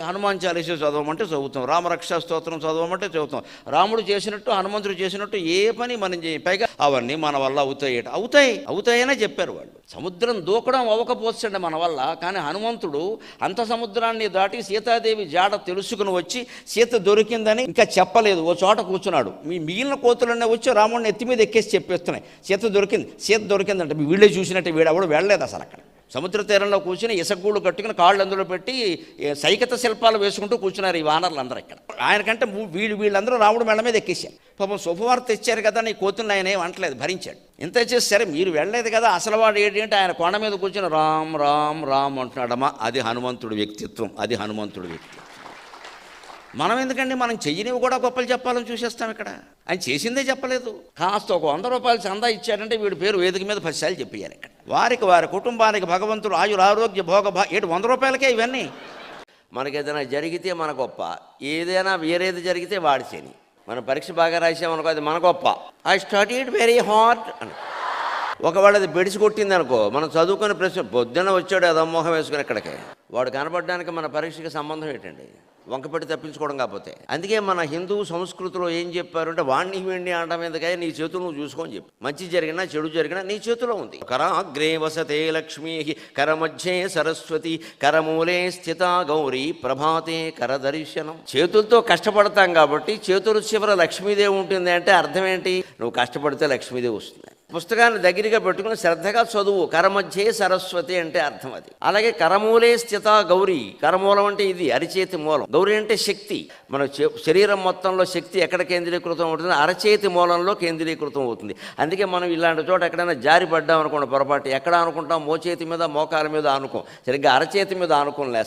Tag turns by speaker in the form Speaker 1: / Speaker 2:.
Speaker 1: హనుమాన్ చాలీసా చదవమంటే చదువుతాం, రామరక్షా స్తోత్రం చదవమంటే చదువుతాం. రాముడు చేసినట్టు హనుమంతుడు చేసినట్టు ఏ పని మనం చేయం. పైగా అవన్నీ మన వల్ల అవుతాయనే చెప్పారు వాళ్ళు. సముద్రం దూకడం అవ్వకపోవచ్చండి మన వల్ల, కానీ హనుమంతుడు అంత సముద్రాన్ని దాటి సీతాదేవి జాడ తెలుసుకుని వచ్చి సీత దొరికిందని ఇంకా చెప్పలేదు, ఓ చోట కూర్చున్నాడు. మిగిలిన కోతులన్నీ వచ్చి రాముడిని ఎత్తి మీద ఎక్కేసి చెప్పేస్తున్నాయి సీత దొరికిందంటే వీళ్ళే చూసినట్టు వీడెవడు వెళ్ళలేదు అసలు. అక్కడ సముద్ర తీరంలో కూర్చుని ఇసగూళ్ళు కట్టుకుని కాళ్ళు అందులో పెట్టి సైకత శిల్పాలు వేసుకుంటూ కూర్చున్నారు ఈ వానరులు అందరూ. ఇక్కడ ఆయనకంటే వీళ్ళందరూ రాముడు మెళ్ళ మీద ఎక్కేశారు. పాపం శుభవార్త ఇచ్చారు కదా, నీ కూతుర్ని ఆయన ఏం అంటలేదు, భరించాడు. ఇంత చేసి సరే మీరు వెళ్ళలేదు కదా, అసలు వాడు ఏంటి ఆయన కొండ మీద కూర్చుని రామ్ రామ్ రామ్ అంటున్నాడమ్మా. అది హనుమంతుడి వ్యక్తిత్వం. మనం ఎందుకండి, మనం చెయ్యనివి కూడా గొప్పలు చెప్పాలని చూసేస్తాం. ఇక్కడ ఆయన చేసిందే చెప్పలేదు. కాస్త ఒక 100 రూపాయలు చందా ఇచ్చాడంటే వీడి పేరు వేదిక మీద 10 సార్లు చెప్పేయాలి. ఇక్కడ వారి కుటుంబానికి భగవంతుడు ఆరోగ్య భోగ 100 రూపాయలకే ఇవన్నీ. మనకేదైనా జరిగితే మన గొప్ప, ఏదైనా వేరేది జరిగితే వాడి శని. మన పరీక్ష బాగా రాసామనుకో అది మన గొప్ప. ఐ స్టడీడ్ వెరీ హార్డ్ అని. ఒకవేళ అది బెడిసి కొట్టింది అనుకో, మనం చదువుకునే ప్రశ్న పొద్దున్న వచ్చాడు అదమ్మోహం వేసుకుని ఇక్కడికి, వాడు కనపడడానికి మన పరీక్షకి సంబంధం ఏంటండి? వంకపెట్టి తప్పించుకోవడం కాకపోతే. అందుకే మన హిందూ సంస్కృతిలో ఏం చెప్పారంటే వాణ్ణి వీణ్ణి అనడం ఎందుకే, నీ చేతులు నువ్వు చూసుకొని చెప్పు. మంచి జరిగినా చెడు జరిగినా నీ చేతిలో ఉంది. కరాగ్రే వసతే లక్ష్మీ కరమధ్యే సరస్వతి కరమూలే స్థిత గౌరీ ప్రభాతే కరదర్శనం. చేతులతో కష్టపడతాం కాబట్టి చేతుల చివర లక్ష్మీదేవి ఉంటుంది అంటే అర్థం ఏంటి? నువ్వు కష్టపడితే లక్ష్మీదేవి వస్తుంది. పుస్తకాన్ని దగ్గరగా పెట్టుకుని శ్రద్ధగా చదువు. కరమధ్యే సరస్వతి అంటే అర్థం అది. అలాగే కరమూలే స్థిత గౌరీ, కరమూలం అంటే ఇది అరిచేతి మూలం, గౌరీ అంటే శక్తి. మన శరీరం మొత్తంలో శక్తి ఎక్కడ కేంద్రీకృతం అవుతుంది? అరచేతి మూలంలో కేంద్రీకృతం అవుతుంది. అందుకే మనం ఇలాంటి చోట ఎక్కడైనా జారి పడ్డాం అనుకోండి పొరపాటు, ఎక్కడ అనుకుంటాం? మోచేతి మీద మోకాల మీద ఆనుకోం, సరిగ్గా అరచేతి మీద ఆనుకోం లేస్తాం.